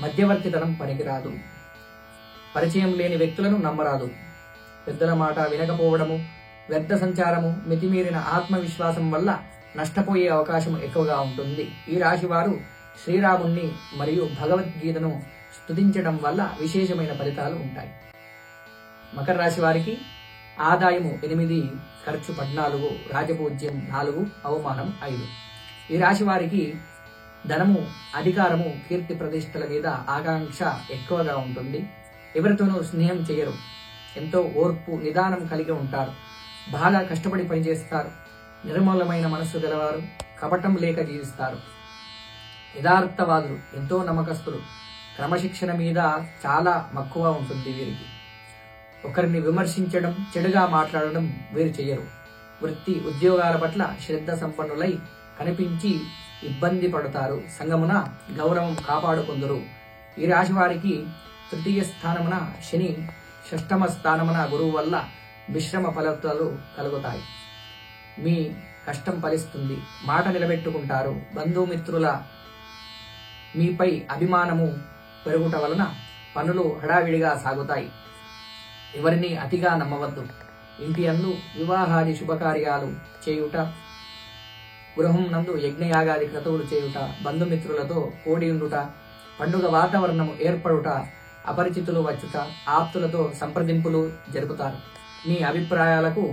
మధ్యవర్తితనం పనికిరాదు. పరిచయం లేని వ్యక్తులను నమ్మరాదు. పెద్దల మాట వినకపోవడము, వ్యర్థ సంచారము, మితిమీరిన ఆత్మవిశ్వాసం వల్ల నష్టపోయే అవకాశం ఎక్కువగా ఉంటుంది. ఈ రాశి వారు శ్రీరాముణ్ణి మరియు భగవద్గీతను స్తుతించడం వల్ల విశేషమైన ఫలితాలు ఉంటాయి. మకర రాశి వారికి ఆదాయము 8, ఖర్చు 14, రాజపూజ్యం 4, అవమానం 5. ఈ రాశి వారికి ధనము, అధికారము, కీర్తి ప్రతిష్టల మీద ఆకాంక్ష ఎక్కువగా ఉంటుంది. ఎవరితోనూ స్నేహం చేయరు. ఎంతో ఓర్పు, నిదానం కలిగి ఉంటారు. బాగా కష్టపడి పనిచేస్తారు. నిర్మలమైన మనస్సు గలవారు. కపటం లేక జీవిస్తారు. యథార్థవాదులు, ఎంతో నమ్మకస్తులు. క్రమశిక్షణ మీద చాలా మక్కువ ఉంటుంది వీరికి. ఒకరిని విమర్శించడం, చెడుగా మాట్లాడడం వీరు చెయ్యరు. వృత్తి, ఉద్యోగాల పట్ల శ్రద్ధ సంపన్నులై కనిపించి ఇబ్బంది పడతారు. సంగమున గౌరవం కాపాడుకుందరు. ఈ రాశి వారికి తృతీయ స్థానమున శని, షష్టమ స్థానమున గురువు వల్ల మిశ్రమ ఫలితాలు కలుగుతాయి. మీ కష్టం ఫలిస్తుంది. మాట నిలబెట్టుకుంటారు. బంధుమిత్రుల మీపై అభిమానము పెరుగుట వలన పనులు హడావిడిగా సాగుతాయి. ఎవరిని అతిగా నమ్మవద్దు. ఇంటి యందు వివాహాది శుభకార్యాలు చేయుట, గృహం నందు యజ్ఞయాగాది క్రతువులు చేయుట, బంధుమిత్రులతో కూడి ఉండుట, పండుగ వాతావరణము ఏర్పడుట, అపరిచితులు వచ్చుట, ఆప్తులతో సంప్రదింపులు జరుపుతారు. మీ అభిప్రాయాలకు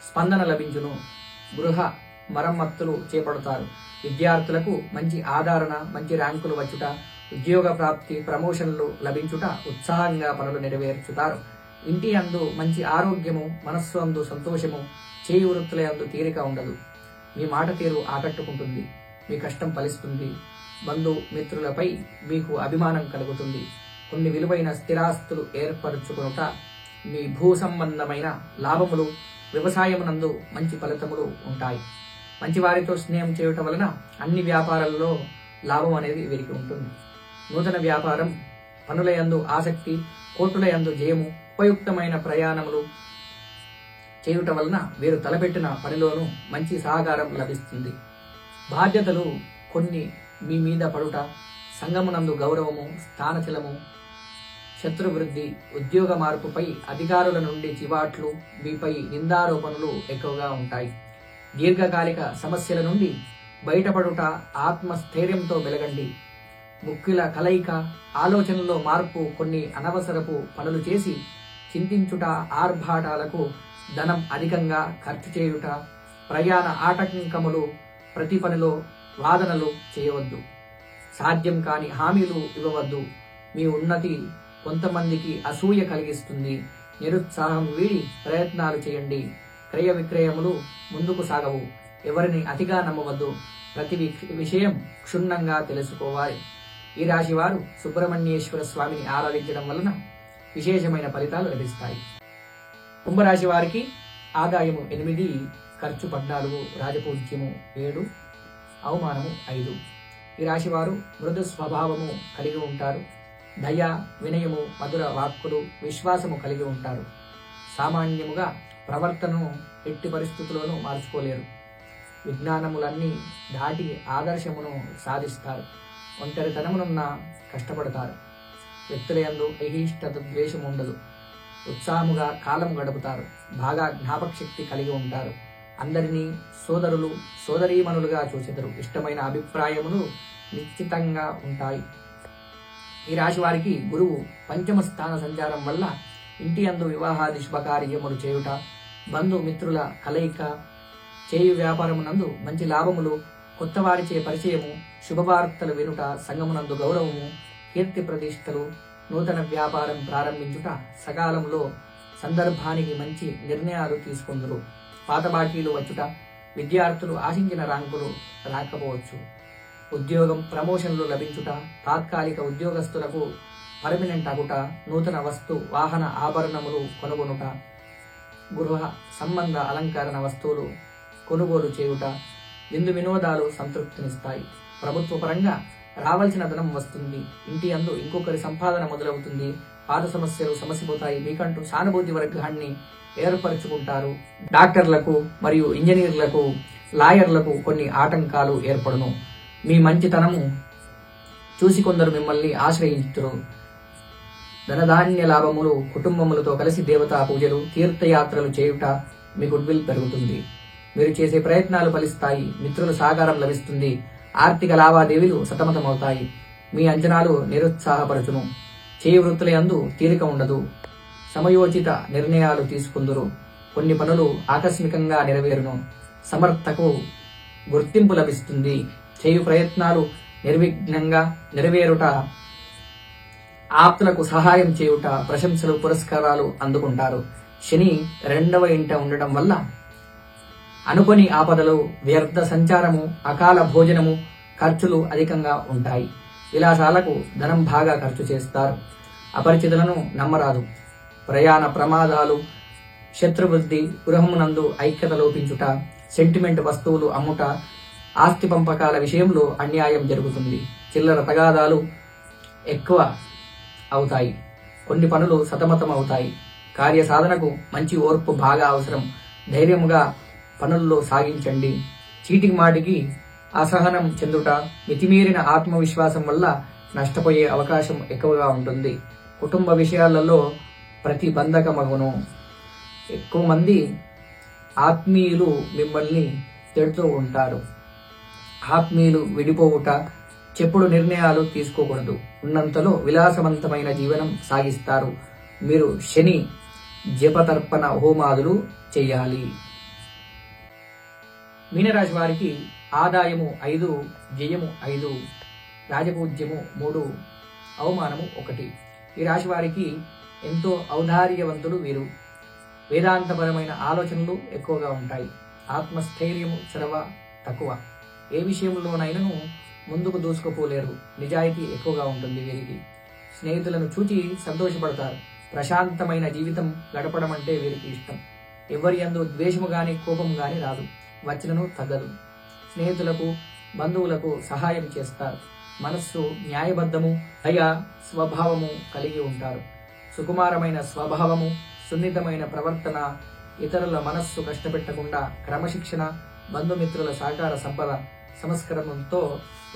స్పందన లభించును. గృహ మరమ్మతులు చేపడతారు. విద్యార్థులకు మంచి ఆదరణ, మంచి ర్యాంకులు వచ్చుట, ఉద్యోగ ప్రాప్తి, ప్రమోషన్లు లభించుట, ఉత్సాహంగా పనులు నెరవేర్చుతారు. ఇంటి యందు మంచి ఆరోగ్యము, మనస్సు అందు సంతోషము, చేయి వృత్తుల యందు తీరిక ఉండదు. మీ మాట తీరు ఆకట్టుకుంటుంది. మీ కష్టం ఫలిస్తుంది. బంధు మిత్రులపై మీకు అభిమానం కలుగుతుంది. కొన్ని విలువైన స్థిరాస్తులు ఏర్పరచుకునుట, మీ భూ సంబంధమైన లాభములు, వ్యవసాయమునందు మంచి ఫలితములు ఉంటాయి. మంచి వారితో స్నేహం చేయటం వలన అన్ని వ్యాపారాలలో లాభం అనేది వీరికి ఉంటుంది. నూతన వ్యాపారం, పనుల యందు ఆసక్తి, కోర్టుల యందు జయము, ఉపయుక్తమైన ప్రయాణములు చేయుట వలన వీరు తలపెట్టిన పనిలోనూ మంచి సహకారం లభిస్తుంది. బాధ్యతలు కొన్ని మీ మీద పడుట, సంఘమునందు గౌరవము, స్థానచలము, శత్రువృద్ధి, ఉద్యోగ మార్పుపై అధికారుల నుండి చివాట్లు, మీపై నిందారోపణలు ఎక్కువగా ఉంటాయి. దీర్ఘకాలిక సమస్యల నుండి బయటపడుట, ఆత్మస్థైర్యంతో మెలగండి. ముఖ్యుల కలయిక, ఆలోచనలో మార్పు, కొన్ని అనవసరపు పనులు చేసి చింతించుట, ఆర్భాటాలకు ధనం అధికంగా ఖర్చు చేయుట, ప్రయాణ ఆటంకములు, ప్రతి పనిలో వాదనలు చేయవద్దు. సాధ్యం కాని హామీలు ఇవ్వవద్దు. మీ ఉన్నతి కొంతమందికి అసూయ కలిగిస్తుంది. నిరుత్సాహం వీడి ప్రయత్నాలు చేయండి. క్రయ విక్రయములు ముందుకు సాగవు. ఎవరిని అతిగా నమ్మవద్దు. ప్రతి విషయం క్షుణ్ణంగా తెలుసుకోవాలి. ఈ రాశి వారు సుబ్రహ్మణ్యేశ్వర స్వామిని ఆరాధించడం వలన విశేషమైన ఫలితాలు లభిస్తాయి. కుంభరాశి వారికి ఆదాయము 8, ఖర్చు 14, రాజపూజ్యము 7, అవమానము 5. ఈ రాశి వారు మృదు స్వభావము కలిగి ఉంటారు. దయ, వినయము, మధుర వాక్కులు, విశ్వాసము కలిగి ఉంటారు. సామాన్యముగా ప్రవర్తనను ఎట్టి పరిస్థితుల్లోనూ మార్చుకోలేరు. విజ్ఞానములన్నీ దాటి ఆదర్శమును సాధిస్తారు. ఒంటరితనమునున్న కష్టపడతారు. వ్యక్తుల యందు అయిష్టత, ద్వేషము ఉండదు. ఉత్సాహముగా కాలం గడుపుతారు. బాగా జ్ఞాపక శక్తి కలిగి ఉంటారు. అందరినీ సోదరులు, సోదరీమణులుగా చూచెదరు. ఇష్టమైన అభిప్రాయములు నిశ్చితంగా ఉంటాయి. ఈ రాశి వారికి గురువు పంచమ స్థాన సంచారం వల్ల ఇంటి యందు వివాహాది శుభకార్యములు చేయుట, బంధు మిత్రుల కలయిక, చేయు వ్యాపారమునందు మంచి లాభములు, కొత్త వారిచే పరిచయము, శుభవార్తలు వినుట, సంఘమునందు గౌరవము, కీర్తి ప్రతిష్టలు, నూతన వ్యాపారం ప్రారంభించుట, సకాలంలో సందర్భానికి మంచి నిర్ణయాలు తీసుకుందరు. పాత బాకీలు వచ్చుట, విద్యార్థులు ఆశించిన ర్యాంకులు రాకపోవచ్చు. ఉద్యోగం, ప్రమోషన్లు లభించుట, తాత్కాలిక ఉద్యోగస్తులకు పర్మనెంట్ అగుట, నూతన వస్తు వాహన ఆభరణములు కొనుగొనుట, గృహ సంబంధ అలంకరణ వస్తువులు కొనుగోలు చేయుట, విందు వినోదాలు సంతృప్తినిస్తాయి. ప్రభుత్వ పరంగా రావాల్సిన ధనం వస్తుంది. ఇంటి అందు ఇంకొకరి సంపాదన మొదలవుతుంది. పాత సమస్యలు సమసిపోతాయి. మీకంటూ సానుభూతి వర్గాన్ని ఏర్పరచుకుంటారు. డాక్టర్లకు మరియు ఇంజనీర్లకు, లాయర్లకు కొన్ని ఆటంకాలు ఏర్పడును. మీ మంచితనము చూసి కొందరు మిమ్మల్ని ఆశ్రయించురు. ధనధాన్య లాభములు, కుటుంబములతో కలిసి దేవతా పూజలు, తీర్థయాత్రలు చేయుట మీ గుడ్విల్ పెరుగుతుంది. మీరు చేసే ప్రయత్నాలు ఫలిస్తాయి. మిత్రుల సహకారం లభిస్తుంది. ఆర్థిక లావాదేవీలు సతమతమవుతాయి. మీ అంచనాలు నిరుత్సాహపరచును. చేయి వృత్తుల యందు తీరిక ఉండదు. సమయోచిత నిర్ణయాలు తీసుకుందురు. కొన్ని పనులు ఆకస్మికంగా నెరవేరును. సమర్థకు గుర్తింపు లభిస్తుంది. చేయు ప్రయత్నాలు నిర్విఘ్నంగా నెరవేరుట, ఆప్తులకు సహాయం చేయుట, ప్రశంసలు పురస్కారాలు అందుకుంటారు. శని 2వ ఇంట ఉండడం వల్ల అనుకోని ఆపదలు, వ్యర్థ సంచారము, అకాల భోజనము, ఖర్చులు అధికంగా ఉంటాయి. విలాసాలకు ధనం బాగా ఖర్చు చేస్తారు. అపరిచితులను నమ్మరాదు. ప్రయాణ ప్రమాదాలు, శత్రువృద్ధి, గృహమునందు ఐక్యత లోపించుట, సెంటిమెంట్ వస్తువులు అమ్ముట, ఆస్తి పంపకాల విషయంలో అన్యాయం జరుగుతుంది. చిల్లర తగాదాలు ఎక్కువ అవుతాయి. కొన్ని పనులు సతమతం అవుతాయి. కార్యసాధనకు మంచి ఓర్పు బాగా అవసరం. ధైర్యముగా పనుల్లో సాగించండి. చీటికి మాటికి అసహనం చెందుట, మితిమీరిన ఆత్మవిశ్వాసం వల్ల నష్టపోయే అవకాశం ఎక్కువగా ఉంటుంది. కుటుంబ విషయాలలో ప్రతిబంధకమగును. ఎక్కువ మంది ఆత్మీయులు మిమ్మల్ని తిడుతూ ఉంటారు. ఆత్మీయులు విడిపోవుట, చెప్పుడు నిర్ణయాలు తీసుకోకూడదు. ఉన్నంతలో విలాసవంతమైన జీవనం సాగిస్తారు. మీరు శని జపతర్పణ హోమాదులు చేయాలి. మీనరాశి వారికి ఆదాయము 5, జయము 5, రాజపూజ్యము 3, అవమానము 1. ఈ రాశి వారికి ఎంతో ఔదార్యవంతులు వీరు. వేదాంతపరమైన ఆలోచనలు ఎక్కువగా ఉంటాయి. ఆత్మస్థైర్యము చొరవ తక్కువ. ఏ విషయంలోనైనను ముందుకు దూసుకుపోలేరు. నిజాయితీ ఎక్కువగా ఉంటుంది వీరికి. స్నేహితులను చూచి సంతోషపడతారు. ప్రశాంతమైన జీవితం గడపడం అంటే వీరికి ఇష్టం. ఎవరి యందు ద్వేషము గాని కోపం గాని రాదు. వచ్చినను తగ్గదు. స్నేహితులకు, బంధువులకు సహాయం చేస్తారు. మనస్సు న్యాయబద్ధము, దయ స్వభావము కలిగి ఉంటారు. సుకుమారమైన స్వభావము, సున్నితమైన ప్రవర్తన, ఇతరుల మనస్సు కష్టపెట్టకుండా క్రమశిక్షణ, బంధుమిత్రుల సహకార సంపద, సంస్కరణంతో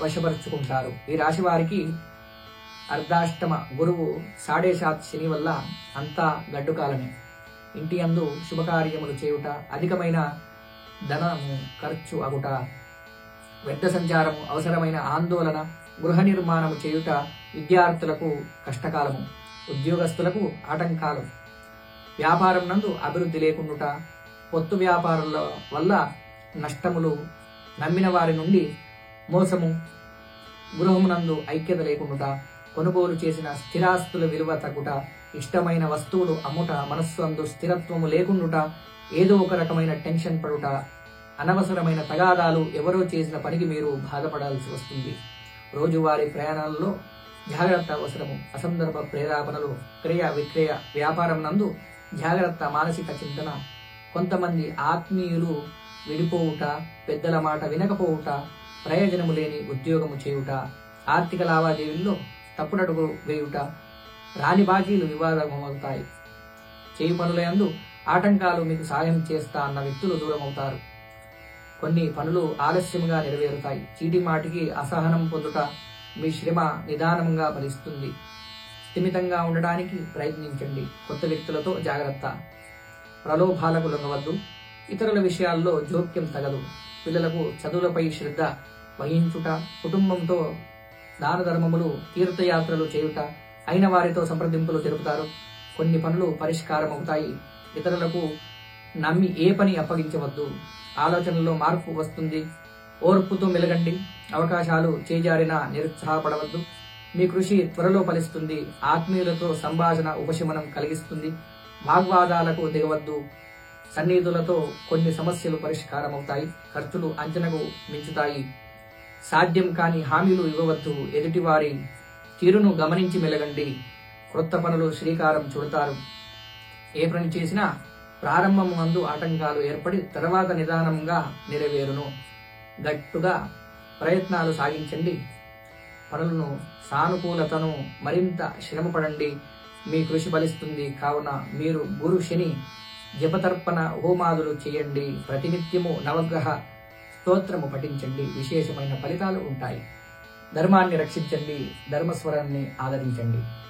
వశపరుచుకుంటారు. ఈ రాశి వారికి అర్ధాష్టమ గురువు 7.5 శని వల్ల అంతా గడ్డు కాలమే. ఇంటి యందు శుభకార్యములు చేయుట, అధికమైన ధనము ఖర్చు అగుట, వ్యర్థ సంచారము, అవసరమైన ఆందోళన, గృహ నిర్మాణము చేయుట విద్యార్థులకు కష్టకాలము. ఉద్యోగస్తులకు ఆటంకాలు. వ్యాపారం నందు అభివృద్ధి లేకుండుట, పొత్తు వ్యాపారుల వల్ల నష్టములు, నమ్మిన వారి నుండి మోసము, గృహమునందు ఐక్యత లేకుండుట, కొనుగోలు చేసిన స్థిరాస్తుల విలువ తగ్గుట, ఇష్టమైన వస్తువులు అమ్ముట, మనస్సు అందు స్థిరత్వము లేకుండుట, ఏదో ఒక రకమైన టెన్షన్ పడుట, అనవసరమైన తగాదాలు, ఎవరో చేసిన పనికి మీరు బాధపడాల్సి వస్తుంది. రోజువారీ ప్రయాణాలలో జాగ్రత్త అవసరము. అసందర్భ ప్రేరేపణలు, క్రయ విక్రయ వ్యాపారం నందు జాగ్రత్త. మానసిక చింతన. కొంతమంది ఆత్మీయులు విడిపోవుట, పెద్దల మాట వినకపోవుట, ప్రయోజనము లేని ఉద్యోగము చేయుట, ఆర్థిక లావాదేవీల్లో తప్పుడడుగు వేయుట, రాని బాకీలు వివాదమవుతాయి. చేయి పనుల యందు ఆటంకాలు. మీకు సాయం చేస్తా అన్న వ్యక్తులు దూరం అవుతారు. కొన్ని పనులు ఆలస్యంగా నెరవేరుతాయి. చీటి మాటికి అసహనం పొందుట, మీ శ్రమ నిదానంగా ఫలిస్తుంది. స్థిమితంగా ఉండడానికి ప్రయత్నించండి. కొత్త వ్యక్తులతో జాగ్రత్త. ప్రలోభాలకు లొంగవద్దు. ఇతరుల విషయాల్లో జోక్యం తగదు. పిల్లలకు చదువులపై శ్రద్ధ వహించుట, కుటుంబంతో దాన ధర్మములు, తీర్థయాత్రలు చేయుట, అయిన వారితో సంప్రదింపులు జరుపుతారు. కొన్ని పనులు పరిష్కారం అవుతాయి. ఇతరులకు నమ్మి ఏ పని అప్పగించవద్దు. ఆలోచనల్లో మార్పు వస్తుంది. ఓర్పుతో మెలగండి. అవకాశాలు చేజారినా నిరుత్సాహపడవద్దు. మీ కృషి త్వరలో ఫలిస్తుంది. ఆత్మీయులతో సంభాషణ ఉపశమనం కలిగిస్తుంది. వాగ్వాదాలకు దిగవద్దు. సన్నిధులతో కొన్ని సమస్యలు పరిష్కారమవుతాయి. ఖర్చులు అంచనకు మించుతాయి. సాధ్యం కాని హామీలు ఇవ్వవద్దు. ఎదుటివారి తీరును గమనించి మెలగండి. క్రొత్త పనులు శ్రీకారం చుడతారు. ఏ పని చేసినా ప్రారంభం మందు ఆటంకాలు ఏర్పడి తర్వాత నిదానంగా నెరవేరును. గట్టుగా ప్రయత్నాలు సాగించండి. పనులను సానుకూలతను మరింత శ్రమపడండి. మీ కృషి ఫలిస్తుంది. కావున మీరు గురు శని జపతర్పణ హోమాదులు చేయండి. ప్రతినిత్యము నవగ్రహ స్తోత్రము పఠించండి. విశేషమైన ఫలితాలు ఉంటాయి. ధర్మాన్ని రక్షించండి. ధర్మస్వరాన్ని ఆదరించండి.